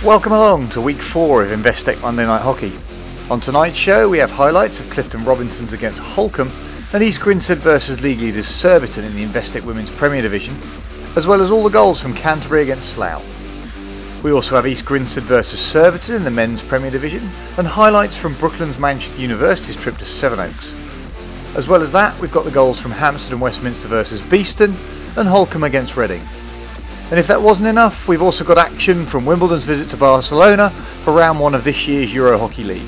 Welcome along to week 4 of Investec Monday Night Hockey. On tonight's show we have highlights of Clifton Robinsons against Holcombe and East Grinstead versus league leaders Surbiton in the Investec Women's Premier Division, as well as all the goals from Canterbury against Slough. We also have East Grinstead versus Surbiton in the Men's Premier Division and highlights from Brooklands Manchester University's trip to Sevenoaks. As well as that, we've got the goals from Hampstead and Westminster versus Beeston and Holcombe against Reading. And if that wasn't enough, we've also got action from Wimbledon's visit to Barcelona for round 1 of this year's EuroHockey League.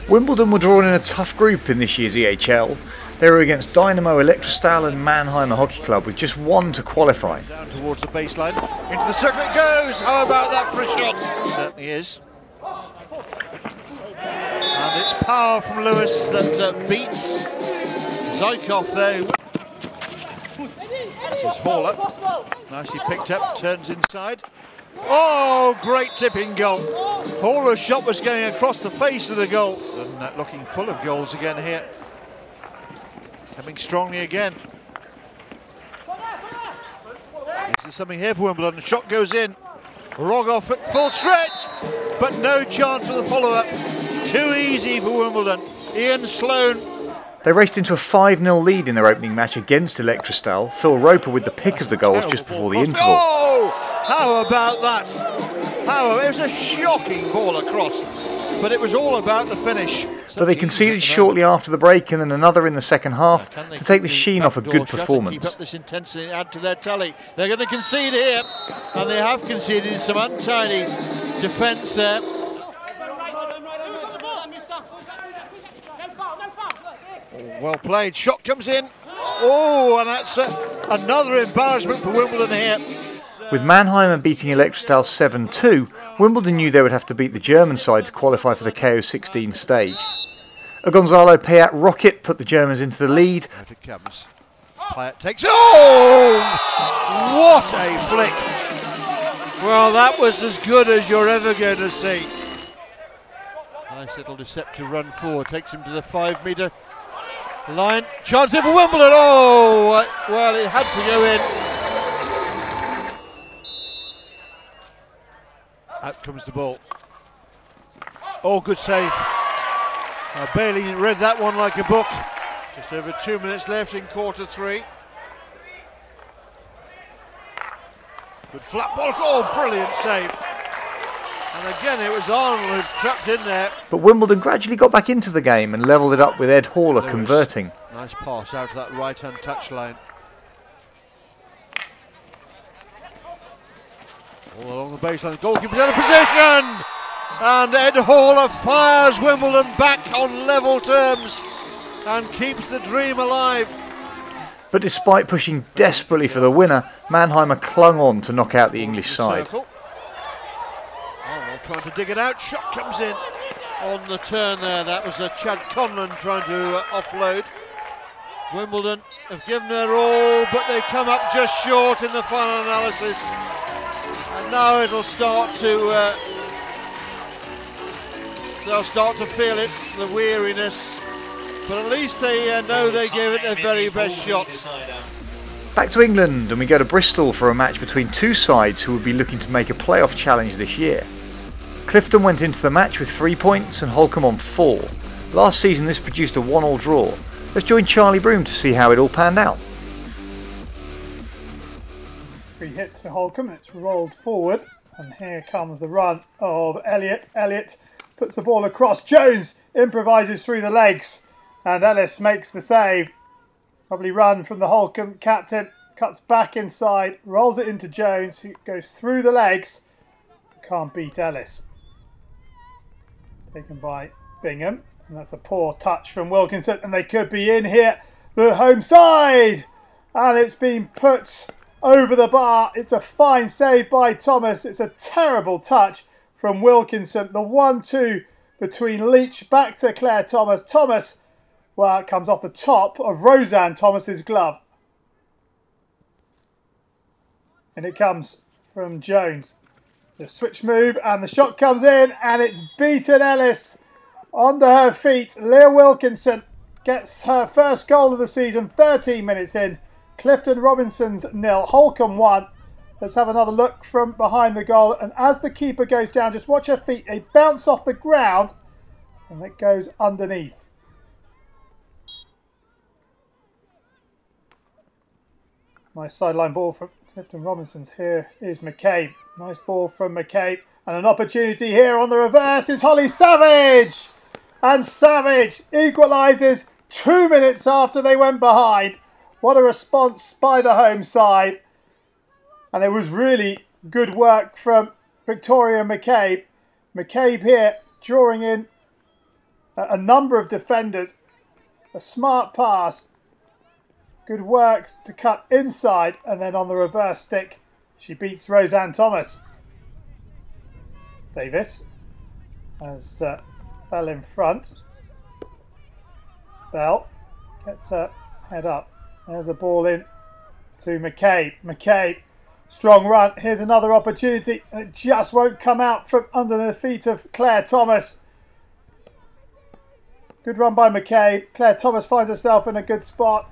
Wimbledon were drawn in a tough group in this year's EHL. They were against Dynamo Electrostal and Manheim Hockey Club with just one to qualify. Down towards the baseline, into the circle it goes! How about that for a shot? It certainly is. And it's power from Lewis that beats Zykov there. This is Haller. Nicely picked up, turns inside. Oh, great tipping goal. Haller's shot was going across the face of the goal. And looking full of goals again here. Coming strongly again. There's something here for Wimbledon. The shot goes in. Rogoff at full stretch, but no chance for the follow-up. Too easy for Wimbledon. Ian Sloan. They raced into a 5-0 lead in their opening match against Electrostal, Phil Roper with the pick of the goals just before the interval. Oh, how about that? It was a shocking ball across, but it was all about the finish. But they conceded shortly after the break and then another in the second half to take the sheen off a good performance. Keep up this intensity and add to their tally. They're going to concede here, and they have conceded in some untidy defence there. Well played, shot comes in. Oh, and that's another embarrassment for Wimbledon here. With Manheim beating Electrostal 7-2, Wimbledon knew they would have to beat the German side to qualify for the KO16 stage. A Gonzalo Payet rocket put the Germans into the lead. Out it comes. Payet takes. Oh! What a flick! Well, that was as good as you're ever going to see. Nice little deceptive run forward, takes him to the 5-metre line. Chance here for Wimbledon. Oh, well, it had to go in. Out comes the ball. Oh, good save. Bailey read that one like a book. Just over 2 minutes left in quarter 3. Good flat ball. Oh, brilliant save. And again, it was Arnold who trapped in there. But Wimbledon gradually got back into the game and levelled it up with Ed Haller converting. Nice pass out to that right-hand touchline. All along the baseline, goalkeeper's out of position! And Ed Haller fires Wimbledon back on level terms and keeps the dream alive. But despite pushing desperately for the winner, Mannheimer clung on to knock out the English side. Trying to dig it out, shot comes in on the turn there. That was Chad Conlon trying to offload. Wimbledon have given their all, but they come up just short in the final analysis. And now it'll start to, they'll start to feel it, the weariness. But at least they know they gave it their very best shot. Back to England, and we go to Bristol for a match between two sides who would be looking to make a playoff challenge this year. Clifton went into the match with 3 points and Holcombe on 4. Last season this produced a 1-1 draw. Let's join Charlie Broom to see how it all panned out. Free hit to Holcombe, it's rolled forward, and here comes the run of Elliott. Elliott puts the ball across, Jones improvises through the legs, and Ellis makes the save. Lovely run from the Holcombe captain, cuts back inside, rolls it into Jones, who goes through the legs, can't beat Ellis. Taken by Bingham, and that's a poor touch from Wilkinson, and they could be in here, the home side, and it's been put over the bar. It's a fine save by Thomas. It's a terrible touch from Wilkinson. The 1-2 between Leach back to Claire Thomas. Thomas, well, it comes off the top of Roseanne Thomas's glove, and it comes from Jones. The switch move and the shot comes in, and it's beaten Ellis onto her feet. Leah Wilkinson gets her first goal of the season 13 minutes in. Clifton Robinsons 0, Holcombe 1. Let's have another look from behind the goal. And as the keeper goes down, just watch her feet. They bounce off the ground and it goes underneath. Nice sideline ball from Clifton Robinsons. Here is McCabe. Nice ball from McCabe. And an opportunity here on the reverse is Holly Savage. And Savage equalises 2 minutes after they went behind. What a response by the home side. And it was really good work from Victoria McCabe. McCabe here drawing in a number of defenders. A smart pass. Good work to cut inside, and then on the reverse stick, she beats Roseanne Thomas. Davis has Bell in front. Bell gets her head up. There's a ball in to McCabe. McCabe, strong run. Here's another opportunity, and it just won't come out from under the feet of Claire Thomas. Good run by McCabe. Claire Thomas finds herself in a good spot.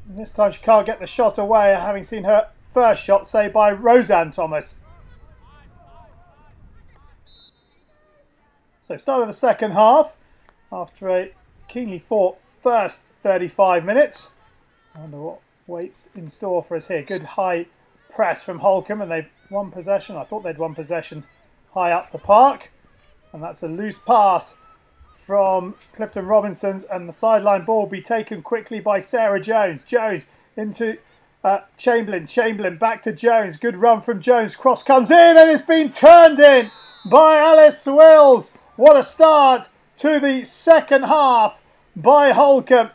And this time she can't get the shot away, having seen her first shot saved by Roseanne Thomas. So start of the second half, after a keenly fought first 35 minutes. I wonder what waits in store for us here. Good high press from Holcombe, and they've won possession. I thought they'd won possession high up the park. And that's a loose pass from Clifton Robinsons, and the sideline ball will be taken quickly by Sarah Jones. Jones into Chamberlain. Chamberlain back to Jones. Good run from Jones. Cross comes in and it's been turned in by Alice Wills. What a start to the second half by Holcombe.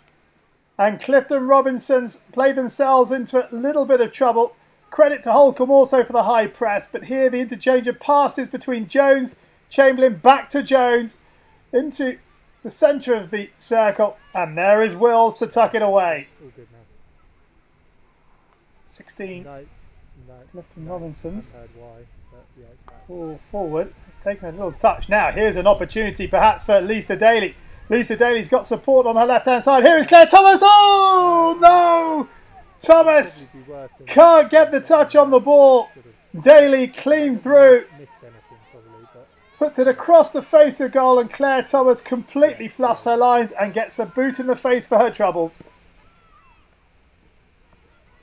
And Clifton Robinsons played themselves into a little bit of trouble. Credit to Holcombe also for the high press, but here the interchange of passes between Jones, Chamberlain, back to Jones, into the centre of the circle, and there is Wills to tuck it away. 16. Clifton Robinsons. Ball forward. It's taken a little touch. Now here's an opportunity perhaps for Lisa Daly. Lisa Daly's got support on her left hand side. Here is Claire Thomas. Oh no! Thomas can't get the touch on the ball. Daly clean through. Puts it across the face of goal, and Claire Thomas completely fluffs her lines and gets a boot in the face for her troubles.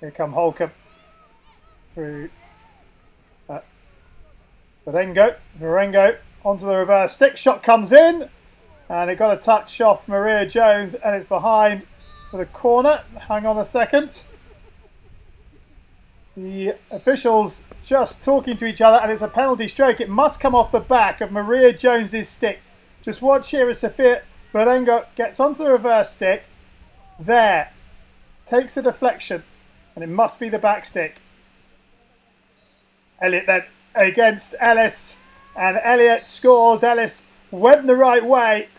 Here come Holcombe through Varengo onto the reverse stick. Shot comes in, and it got a touch off Maria Jones, and it's behind for the corner. Hang on a second. The officials just talking to each other, and it's a penalty stroke. It must come off the back of Maria Jones's stick. Just watch here as Sophia Varengo gets onto the reverse stick. There. Takes a deflection, and it must be the back stick. Elliott then against Ellis, and Elliott scores. Ellis went the right way,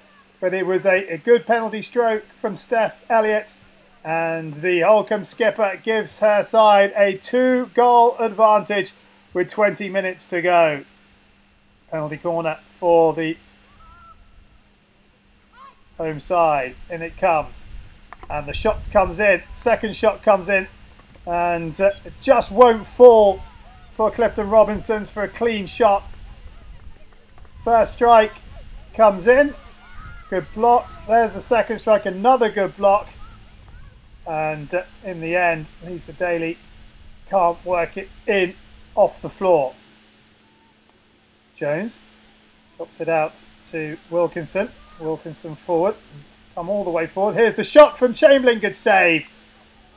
but it was a good penalty stroke from Steph Elliott. And the Holcombe skipper gives her side a 2-goal advantage with 20 minutes to go. Penalty corner for the home side. In it comes. And the shot comes in. Second shot comes in. And it just won't fall for Clifton Robinsons for a clean shot. First strike comes in. Good block. There's the second strike. Another good block. And in the end, Lisa Daly can't work it in off the floor. Jones drops it out to Wilkinson. Wilkinson forward. Come all the way forward. Here's the shot from Chamberlain. Good save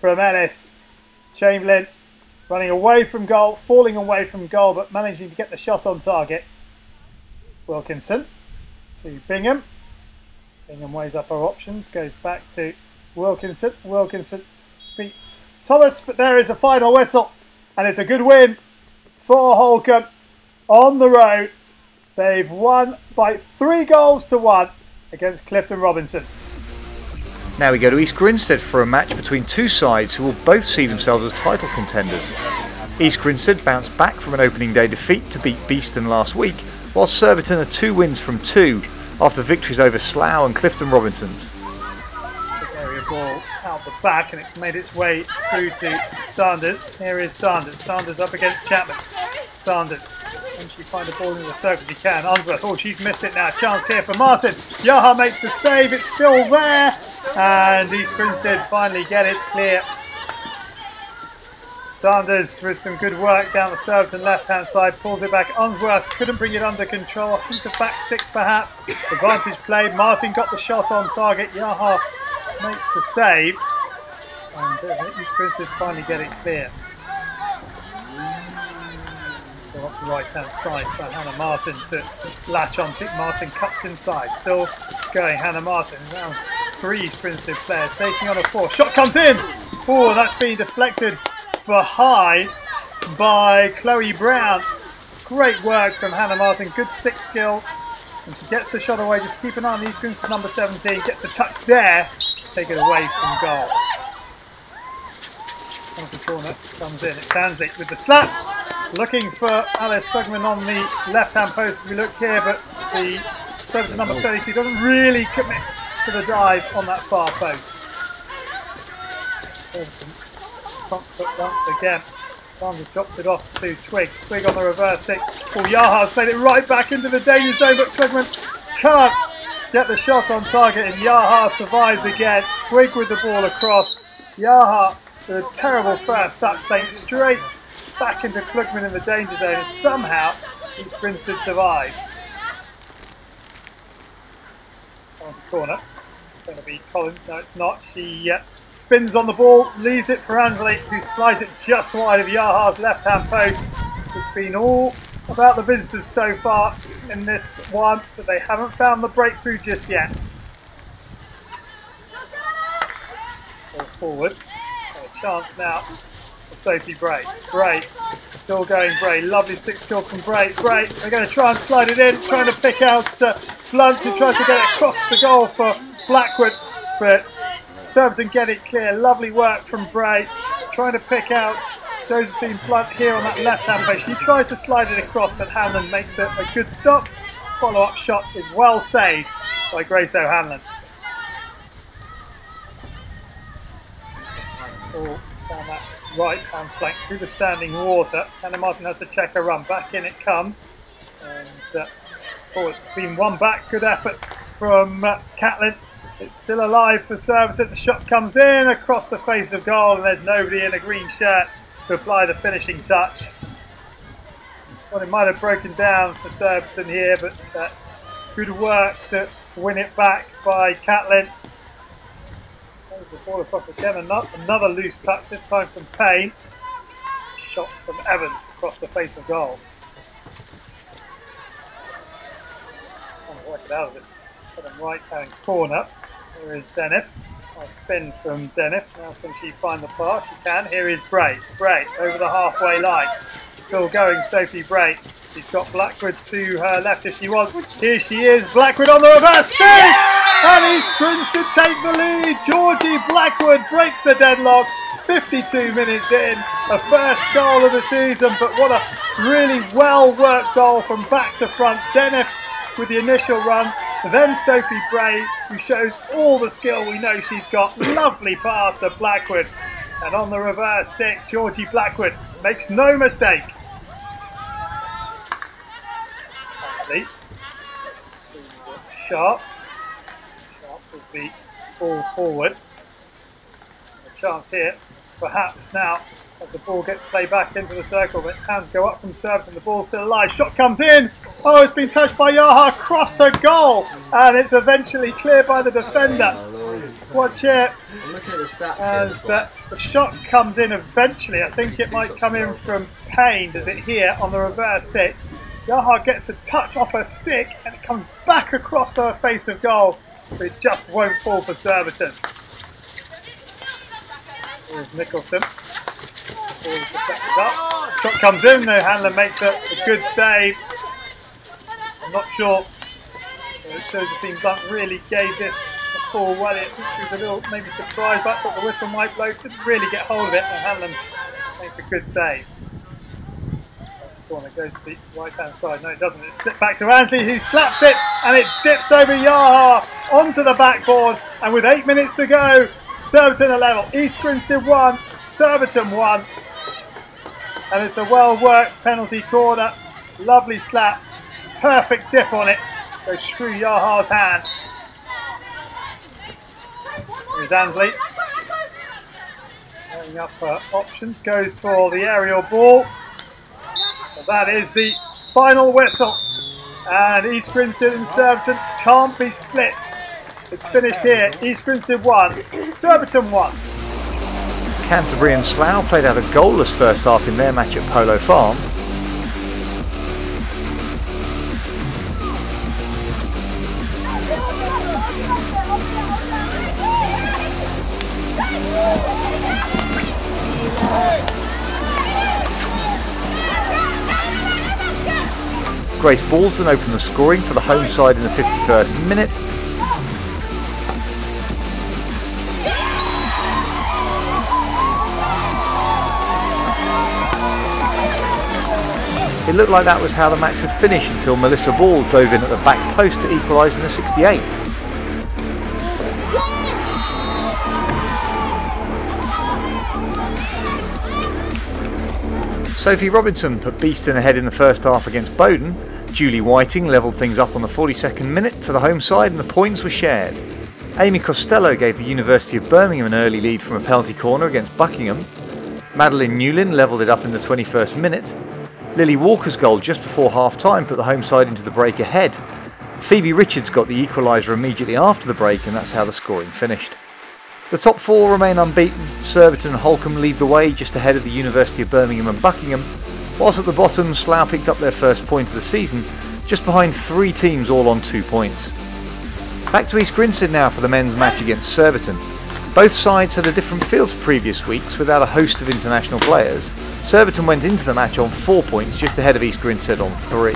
from Ellis. Chamberlain running away from goal, falling away from goal, but managing to get the shot on target. Wilkinson to Bingham. Bingham weighs up her options. Goes back to Wilkinson. Wilkinson beats Thomas, but there is a final whistle, and it's a good win for Holcombe on the road. They've won by 3-1 against Clifton Robinsons. Now we go to East Grinstead for a match between two sides who will both see themselves as title contenders. East Grinstead bounced back from an opening day defeat to beat Beeston last week, while Surbiton are 2 wins from 2 after victories over Slough and Clifton Robinsons. Area ball out the back, and it's made its way through to Sanders. Here is Sanders. Sanders up against Chapman. Sanders. Can she find the ball in the circle? She can. Unsworth. Oh, she's missed it now. Chance here for Martin. Yaha makes the save. It's still there. And East Grinstead finally get it clear. Sanders with some good work down the Surbiton left-hand side. Pulls it back. Unsworth couldn't bring it under control. I think the back stick perhaps. Advantage played. Martin got the shot on target. Yaha makes the save. And East Grinstead finally get it clear. Up the right hand side for Hannah Martin to latch on to. Martin cuts inside, still going. Hannah Martin, now 3 Grinstead players taking on a 4. Shot comes in! Oh, that's being deflected behind by Chloe Brown. Great work from Hannah Martin, good stick skill, and she gets the shot away. Just keep an eye on East Grinstead number 17, gets a touch there, take it away from goal. Comes the corner, comes in, it's Dansley with the slap. Looking for Alice Klugman on the left-hand post. We look here, but the Surbiton number 32 doesn't really commit to the dive on that far post. Front foot once again. Sanders drops it off to Twig. Twig on the reverse stick. Oh, Yaha's played it right back into the danger zone, but Klugman can't get the shot on target, and Yaha survives again. Twig with the ball across. Yaha with a terrible first touch, playing straight back into Klugman in the danger zone, and somehow East Grinstead survived. On the corner, it's going to be Collins. No, it's not. She spins on the ball, leaves it for Ansley, who slides it just wide of Yaha's left-hand post. It's been all about the visitors so far in this one, but they haven't found the breakthrough just yet. Ball forward. Got a chance now. Sophie Bray. Bray, still going Bray. Lovely stick skill from Bray. Bray, they're going to try and slide it in, trying to pick out Blunt, who tries to get it across the goal for Blackwood, but Surbiton get it clear. Lovely work from Bray, trying to pick out Josephine Blunt here on that left-hand base. She tries to slide it across, but Hanlon makes it a good stop. Follow-up shot is well saved by Grace O'Hanlon. Oh, down that right hand flank through the standing water. Hannah Martin has to check her run. Back in it comes. And oh, it's been won back. Good effort from Catlin. It's still alive for Surbiton. The shot comes in across the face of goal, and there's nobody in a green shirt to apply the finishing touch. Well, it might have broken down for Surbiton here, but good work to win it back by Catlin. The ball across again, another loose touch, this time from Payne. Shot from Evans across the face of goal. Trying to work it out of this right hand corner. Here is Denif. Nice spin from Denif. Now can she find the pass? She can. Here is Bray. Bray over the halfway line. Still going Sophie Bray. She's got Blackwood to her left if she wants. Here she is. Blackwood on the reverse stick! And East Grinstead take the lead. Georgie Blackwood breaks the deadlock. 52 minutes in. A first goal of the season, but what a really well worked goal from back to front. Denif with the initial run. Then Sophie Bray, who shows all the skill we know she's got. Lovely pass to Blackwood. And on the reverse stick, Georgie Blackwood makes no mistake. Sharp with the ball forward. A chance here, perhaps now, as the ball gets played back into the circle, but hands go up from Surbiton, the ball's still alive. Shot comes in. Oh, it's been touched by Yaha, cross a goal, and it's eventually cleared by the defender. Watch it. I'm looking at the stats as the shot comes in eventually. I think it might come in from Payne, does it here, on the reverse stick. Yaha gets a touch off her stick and it comes back across her face of goal, but it just won't fall for Surbiton. Here's Nicholson. Shot comes in, though Hanlon makes a good save. I'm not sure Josephine Blunt really gave this a full well. She was a little maybe surprised, but thought the whistle might blow. Didn't really get hold of it, and Hanlon makes a good save. Corner goes to the right hand side. No, it doesn't. It slipped back to Ansley, who slaps it, and it dips over Yaha onto the backboard. And with 8 minutes to go, Surbiton are level. East Grinstead 1, Surbiton 1. And it's a well-worked penalty corner. Lovely slap. Perfect dip on it. Goes through Yaha's hand. Here's Ansley. Going up for options. Goes for the aerial ball. So that is the final whistle. And East Grinstead and Surbiton can't be split. It's finished here. East Grinstead 1, Surbiton 1. Canterbury and Slough played out a goalless first half in their match at Polo Farm. Grace Balsden opened the scoring for the home side in the 51st minute. It looked like that was how the match would finish until Melissa Ball dove in at the back post to equalise in the 68th. Sophie Robinson put Beeston ahead in the first half against Bowden. Julie Whiting levelled things up on the 42nd minute for the home side and the points were shared. Amy Costello gave the University of Birmingham an early lead from a penalty corner against Buckingham. Madeline Newlin levelled it up in the 21st minute. Lily Walker's goal just before half-time put the home side into the break ahead. Phoebe Richards got the equaliser immediately after the break and that's how the scoring finished. The top four remain unbeaten. Surbiton and Holcombe lead the way just ahead of the University of Birmingham and Buckingham, whilst at the bottom Slough picked up their first point of the season, just behind three teams all on 2 points. Back to East Grinstead now for the men's match against Surbiton. Both sides had a different feel to previous weeks without a host of international players. Surbiton went into the match on 4 points, just ahead of East Grinstead on 3.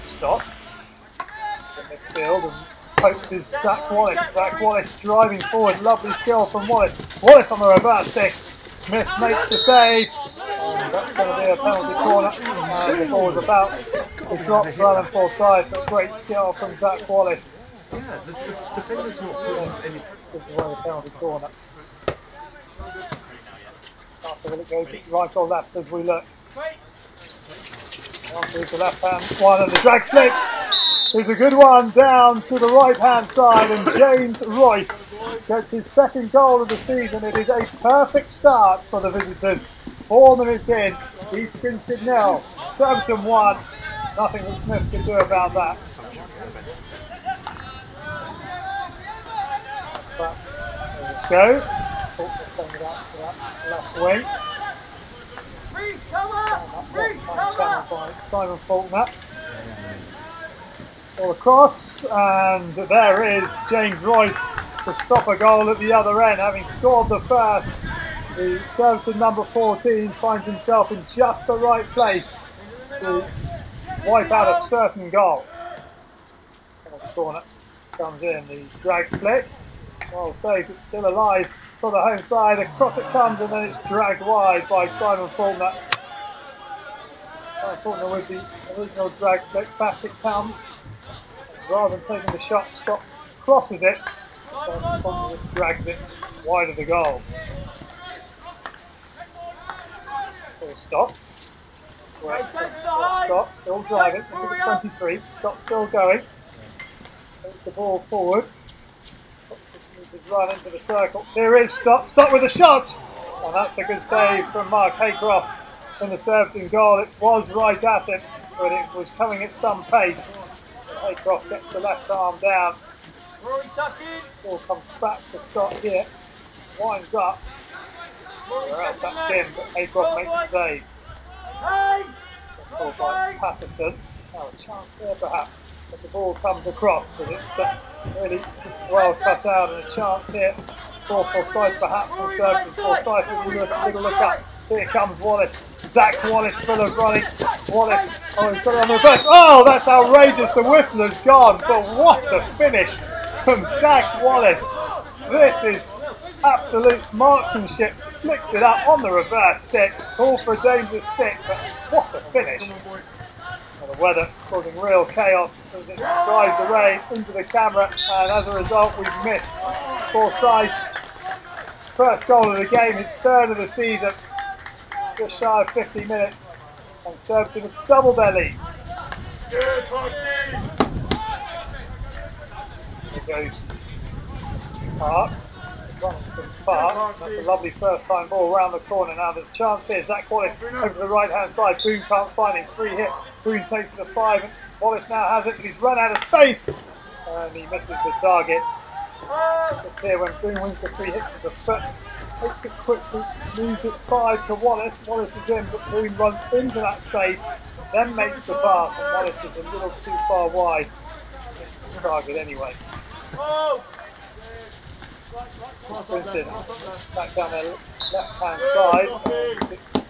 Stott in midfield and poked is Zach Wallace. Zach Wallace driving forward, lovely skill from Wallace. Wallace on the reverse stick. Smith makes the save. And that's going to be a penalty corner. And the ball is about to drop rather than fall side, but great skill from Zach Wallace. Yeah, the defender's not feeling any. Gives away the penalty corner. After will it go right or left as we look? Onto the left hand one and the drag flick. There's a good one down to the right hand side and James Royce gets his second goal of the season. It is a perfect start for the visitors. 4 minutes in, East Grinstead 0, Surbiton 1. Nothing that Smith can do about that. But there we go. Playing it out to that left wing. By Simon Faulkner. All across, and there is James Royce to stop a goal at the other end, having scored the first. The Surbiton number 14 finds himself in just the right place to wipe out a certain goal. The corner comes in, the drag flick. Well saved, it's still alive for the home side. Across it comes and then it's dragged wide by Simon Faulkner. Simon Faulkner with the original drag flick, back it comes. Rather than taking the shot, Scott crosses it. Simon Faulkner just drags it wide of the goal. Stop. Scott still driving, look at 23, Scott still going. Takes the ball forward. Continues run into the circle. Here is Stott, Stott with a shot! And that's a good save from Mark Haycroft in the Surbiton goal. It was right at him, but it was coming at some pace. Haycroft gets the left arm down. Ball comes back to Stott here. Winds up. Or else that's in, but Haycroft makes the save. Ball by Patterson. Now a chance there perhaps, as the ball comes across, but it's really well cut out and a chance here for Forsyth perhaps from Surbiton. Forsyth with a little look up. Here comes Wallace. Zach Wallace full of running. Wallace, oh he's got it on the reverse. Oh, that's outrageous, the whistle has gone, but what a finish from Zach Wallace. This is absolute marksmanship. Flicks it up on the reverse stick. All for a dangerous stick, but what a finish. Well, the The weather causing real chaos as it drives the rain into the camera, and as a result we've missed Forsyth's first goal of the game, his third of the season, just shy of 50 minutes, and Surbiton have doubled their lead. There goes Parks. Running from Parks. That's a lovely first time ball around the corner. Now the chance here is Zach Wallace over to the right hand side. Boone can't find him. Free hit. Boone takes it to 5. And Wallace now has it, but he's run out of space. And he misses the target. Just here when Boone wins the free hit with the foot. Takes it quickly, moves it 5 to Wallace. Wallace is in, but Boone runs into that space, then makes the pass, and Wallace is a little too far wide. Misses the target anyway. Grinstead back down their left-hand side. It's a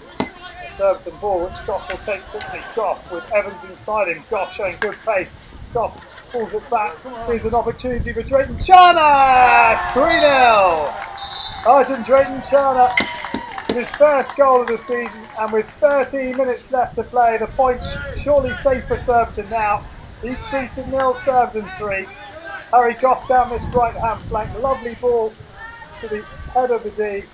Surbiton ball which Goff will take quickly. Goff with Evans inside him. Goff showing good pace. Goff pulls it back. Here's an opportunity for Drayton Charnock! 3-0! Arjun Drayton Charnock with his first goal of the season, and with 13 minutes left to play, the point's surely safe for Surbiton now. East Grinstead 0, Surbiton 3. Harry Goff down this right-hand flank. Lovely ball to the head of the D.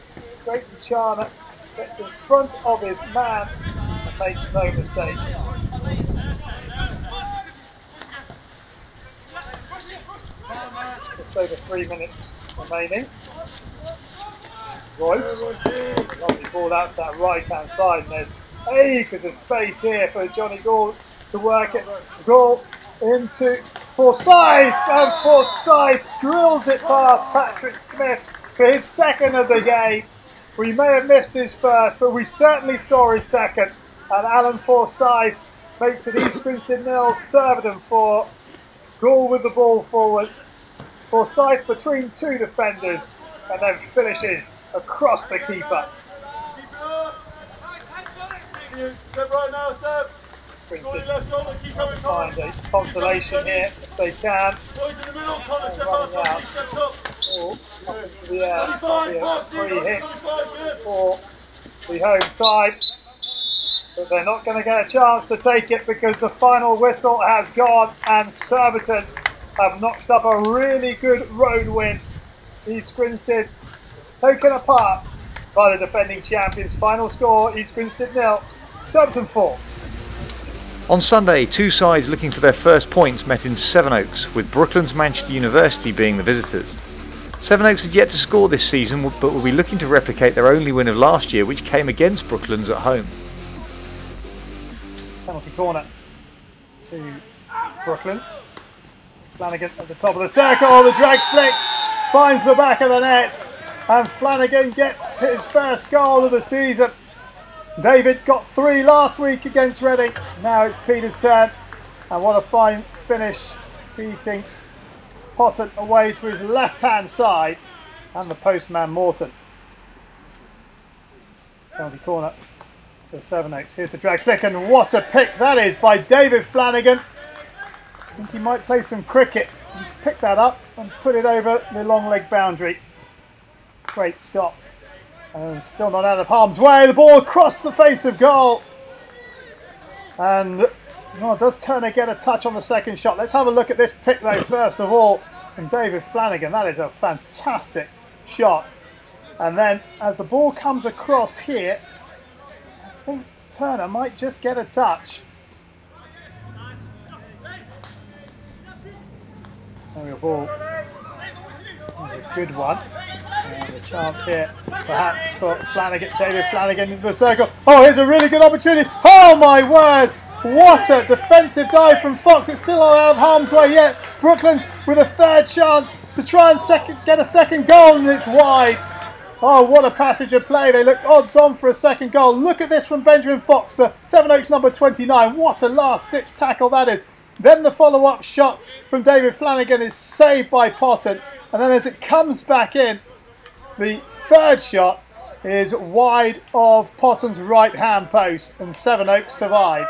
Drayton Charnock gets in front of his man and makes no mistake. Just over 3 minutes remaining. Royce, lovely ball out to that right-hand side, and there's acres of space here for Johnny Gall to work it. Gall into Forsyth, and Forsyth drills it past Patrick Smith for his second of the game. We may have missed his first, but we certainly saw his second. And Alan Forsyth makes it East Grinstead 0, Surbiton 4. Gall with the ball forward. Forsyth between two defenders, and then finishes across the keeper. Find a consolation here if they can. A free hit for the home side, but they're not going to get a chance to take it because the final whistle has gone, and Surbiton have notched up a really good road win. East Grinstead taken apart by the defending champions. Final score: East Grinstead 0, Surbiton 4. On Sunday, two sides looking for their first points met in Sevenoaks, with Brooklands Manchester University being the visitors. Sevenoaks had yet to score this season, but will be looking to replicate their only win of last year, which came against Brooklands at home. Penalty corner to Brooklands. Flanagan at the top of the circle, the drag flick finds the back of the net, and Flanagan gets his first goal of the season. David got 3 last week against Reading. Now it's Peter's turn, and what a fine finish, beating Potter away to his left-hand side, and the postman Morton. Penalty corner to Sevenoaks. Here's the drag flick, and what a pick that is by David Flanagan. I think he might play some cricket. He's picked that up and put it over the long leg boundary. Great stop. And still not out of harm's way. The ball across the face of goal. And does Turner get a touch on the second shot? Let's have a look at this pick though first of all from David Flanagan. That is a fantastic shot. And then as the ball comes across here, I think Turner might just get a touch. There ball. That's a good one. And a chance here, perhaps, for Flanagan, David Flanagan into the circle. Oh, here's a really good opportunity. Oh my word! What a defensive dive from Fox. It's still not out of harm's way yet. Brooklands with a third chance to try and get a second goal, and it's wide. Oh, what a passage of play. They looked odds on for a second goal. Look at this from Benjamin Fox, the Sevenoaks number 29. What a last-ditch tackle that is. Then the follow-up shot from David Flanagan is saved by Potter. And then as it comes back in, the third shot is wide of Potton's right-hand post, and Sevenoaks survive.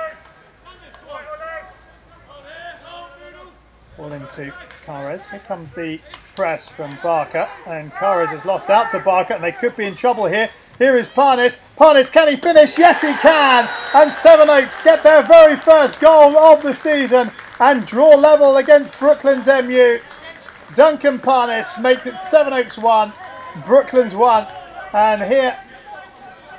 Ball into Carres. Here comes the press from Barker, and Carres has lost out to Barker, and they could be in trouble here. Here is Parnis. Parnis, can he finish? Yes, he can. And Sevenoaks get their very first goal of the season and draw level against Brooklands MU. Duncan Parnis makes it Sevenoaks 1, Brooklands 1. And here,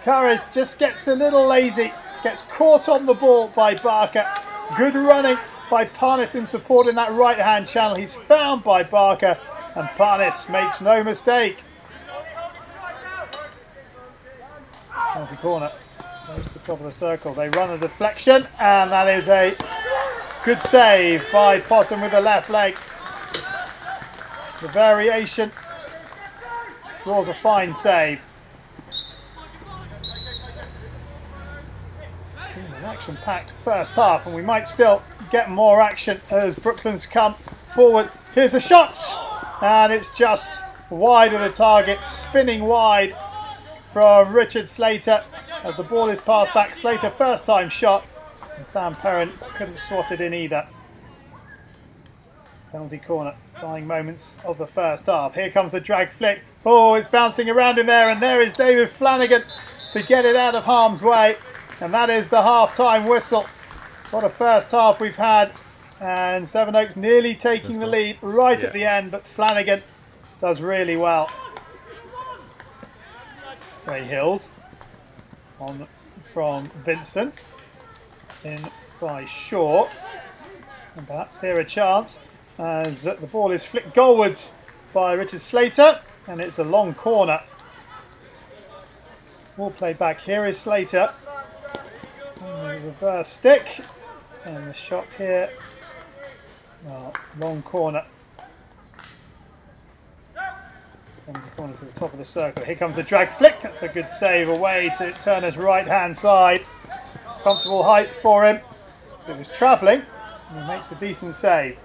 Curris just gets a little lazy. Gets caught on the ball by Barker. Good running by Parnis in supporting that right-hand channel. He's found by Barker, and Parnis makes no mistake. Penalty corner. Goes to the top of the circle. They run a deflection, and that is a good save by Potten with the left leg. The variation draws a fine save. An action-packed first half, and we might still get more action as Brooklands come forward. Here's the shots, and it's just wide of the target, spinning wide from Richard Slater as the ball is passed back. Slater first time shot, and Sam Perrin couldn't swat it in either. Penalty corner, dying moments of the first half. Here comes the drag flick. Oh, it's bouncing around in there, and there is David Flanagan to get it out of harm's way. And that is the half-time whistle. What a first half we've had. And Sevenoaks nearly taking the lead right at the end, but Flanagan does really well. Ray Hills on from Vincent. In by Shaw. And perhaps here a chance as the ball is flicked goalwards by Richard Slater. And it's a long corner. Ball played back. Here is Slater. Reverse stick, and the shot here, long corner. From the corner to the top of the circle. Here comes the drag flick. That's a good save away to Turner's right hand side. Comfortable height for him. It was travelling, and he makes a decent save.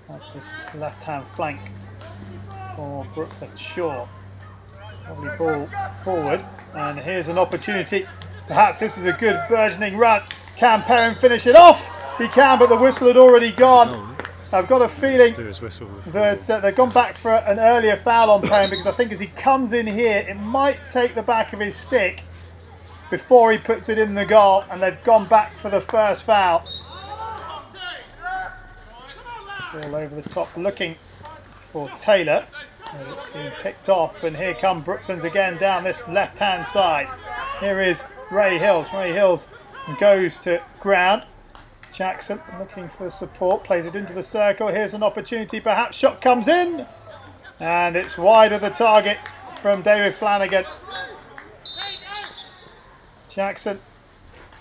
That's this left hand flank for Brooklands. Shaw. Lovely ball forward, and here's an opportunity. Perhaps this is a good burgeoning run. Can Perrin finish it off? He can, but the whistle had already gone. I've got a feeling that they've gone back for an earlier foul on Perrin, because I think as he comes in here, it might take the back of his stick before he puts it in the goal, and they've gone back for the first foul. All over the top, looking for Taylor. It's being picked off, and here come Brooklands again down this left-hand side. Here is Ray Hills. Ray Hills goes to ground. Jackson looking for support, plays it into the circle. Here's an opportunity, perhaps shot comes in, and it's wide of the target from David Flanagan. Jackson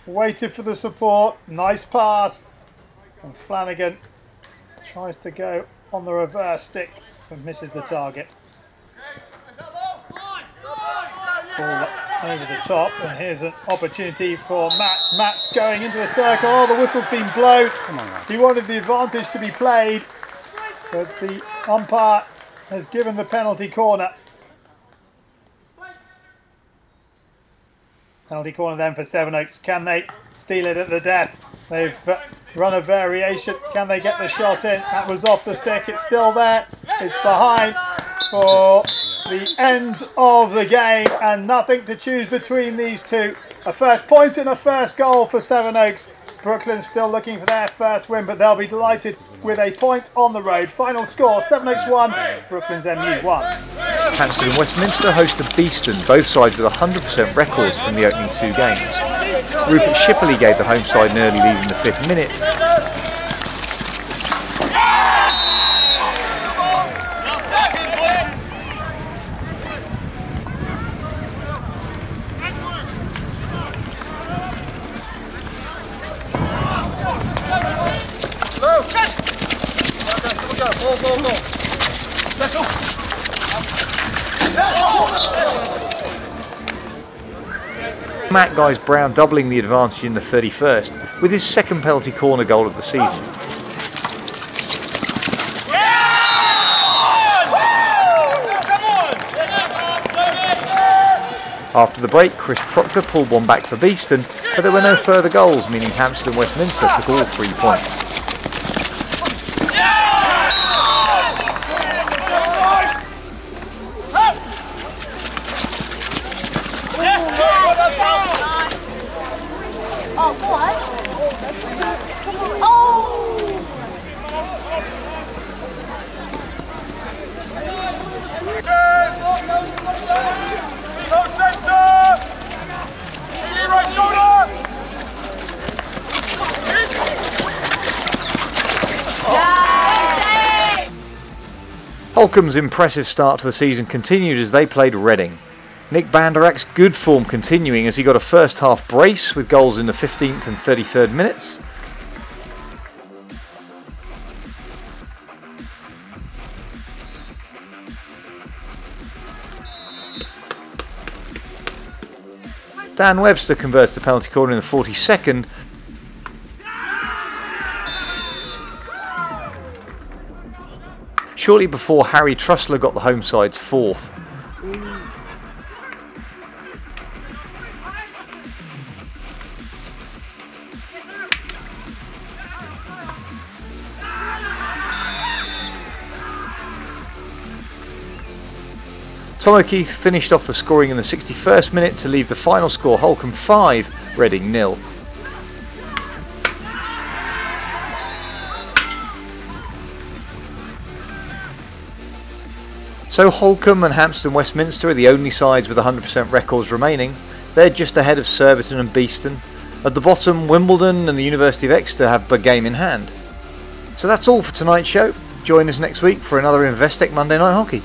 waited for the support, nice pass, and Flanagan tries to go on the reverse stick and misses the target. Ball over the top, and here's an opportunity for Mats. Mats going into the circle. Oh, the whistle's been blown. He wanted the advantage to be played, but the umpire has given the penalty corner. Penalty corner then for Sevenoaks. Can they steal it at the death? They've run a variation. Can they get the shot in? That was off the stick. It's still there. It's behind for the end of the game, and nothing to choose between these two. A first point and a first goal for Sevenoaks. Brooklands still looking for their first win, but they'll be delighted with a point on the road. Final score, Sevenoaks 1, Brooklands MU 1. Hampstead and Westminster host to Beeston, both sides with 100% records from the opening two games. Rupert Shipperley gave the home side an early lead in the 5th minute. Matt Guys Brown doubling the advantage in the 31st with his second penalty corner goal of the season. After the break, Chris Proctor pulled one back for Beeston, but there were no further goals, meaning Hampstead and Westminster took all 3 points. Holcombe's impressive start to the season continued as they played Reading. Nick Banderak's good form continuing as he got a first half brace with goals in the 15th and 33rd minutes. Dan Webster converts the penalty corner in the 42nd. Shortly before Harry Trussler got the home side's fourth. Tom O'Keefe finished off the scoring in the 61st minute to leave the final score Holcombe 5, Reading 0. So Holcombe and Hampstead Westminster are the only sides with 100% records remaining. They're just ahead of Surbiton and Beeston. At the bottom, Wimbledon and the University of Exeter have a game in hand. So that's all for tonight's show. Join us next week for another Investec Monday Night Hockey.